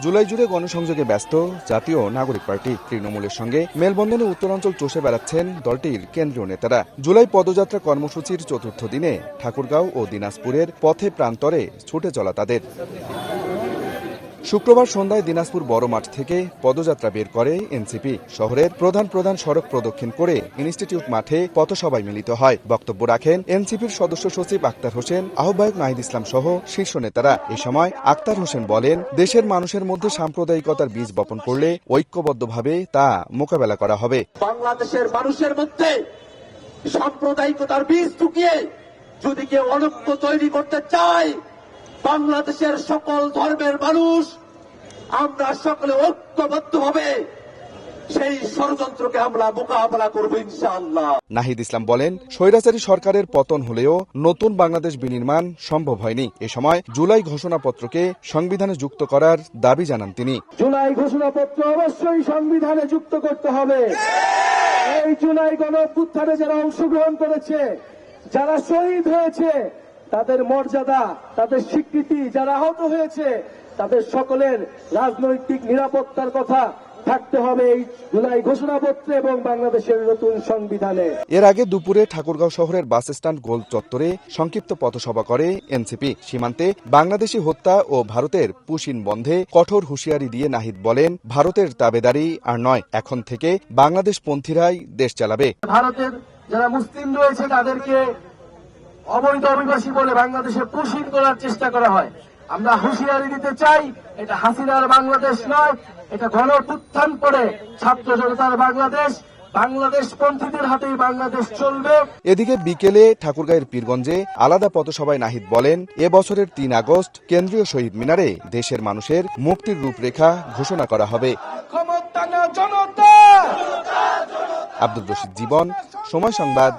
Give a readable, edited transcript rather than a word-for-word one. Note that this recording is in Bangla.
জুলাই জুড়ে গণসংযোগে ব্যস্ত জাতীয় নাগরিক পার্টি। তৃণমূলের সঙ্গে মেলবন্ধনে উত্তরাঞ্চল চষে বেড়াচ্ছেন দলটির কেন্দ্রীয় নেতারা। জুলাই পদযাত্রা কর্মসূচির চতুর্থ দিনে ঠাকুরগাঁও ও দিনাজপুরের পথে প্রান্তরে ছুটে চলা তাদের। শুক্রবার সন্ধ্যায় দিনাজপুর বড় মাঠ থেকে পদযাত্রা বের করে এনসিপি। শহরের প্রধান সড়ক প্রদক্ষিণ করে ইনস্টিটিউট মাঠে পথসভায় মিলিত হয়। বক্তব্য রাখেন এনসিপির সদস্য সচিব আক্তার হোসেন, আহ্বায়ক নাহিদ ইসলাম সহ শীর্ষ নেতারা। এ সময় আক্তার হোসেন বলেন, দেশের মানুষের মধ্যে সাম্প্রদায়িকতার বীজ বপন করলে ঐক্যবদ্ধভাবে তা মোকাবেলা করা হবে। বাংলাদেশের মানুষের মধ্যে সাম্প্রদায়িকতার বীজ ঢুকিয়ে যদি কেউ অনৈক্য তৈরি করতে চায়, বাংলাদেশের সকল ধর্মের মানুষ আমরা সকলে ঐক্যবদ্ধভাবে সেই ষড়যন্ত্রকে আমরা মোকাবেলা করব ইনশাআল্লাহ। নাহিদ ইসলাম বলেন, স্বৈরাচারী সরকারের পতন হলেও নতুন বাংলাদেশ বিনির্মাণ সম্ভব হয়নি। এ সময় জুলাই ঘোষণাপত্রকে সংবিধানে যুক্ত করার দাবি জানান তিনি। জুলাই ঘোষণাপত্র অবশ্যই সংবিধানে যুক্ত করতে হবে। এই জুলাই গণঅভ্যুত্থানে যারা অংশগ্রহণ করেছে, যারা শহীদ হয়েছে, তাদের মর্যাদা, তাদের স্বীকৃতি, যারা আহত হয়েছে তাদের সকলের রাজনৈতিক নিরাপত্তার কথা থাকতে হবে এই জুলাই ঘোষণাপত্রে এবং বাংলাদেশের নতুন সংবিধানে। এর আগে দুপুরে ঠাকুরগাঁও শহরের বাস স্ট্যান্ড গোল চত্বরে সংক্ষিপ্ত পথসভা করে এনসিপি। সীমান্তে বাংলাদেশি হত্যা ও ভারতের পুশিন বন্ধে কঠোর হুঁশিয়ারি দিয়ে নাহিদ বলেন, ভারতের তাবেদারি আর নয়, এখন থেকে বাংলাদেশ পন্থীরাই দেশ চালাবে। ভারতের যারা মুসলিম রয়েছে তাদেরকে অবৈধ অভিবাসী বলে বাংলাদেশে পুশিন করার চেষ্টা করা হয়। আমরা হুঁশিয়ারি দিতে চাই, এটা হাসিনার বাংলাদেশ নয়, এটা গণঅভ্যুত্থান করে ছাত্র জনতার বাংলাদেশ। বাংলাদেশ পন্থীদের হাতেই বাংলাদেশ চলবে। এদিকে বিকেলে ঠাকুরগাঁয়ের পীরগঞ্জে আলাদা পথসভায় নাহিদ বলেন, এবছরের ৩ আগস্ট কেন্দ্রীয় শহীদ মিনারে দেশের মানুষের মুক্তির রূপরেখা ঘোষণা করা হবে। জনতা আব্দুর রশিদ জীবন, সময় সংবাদ,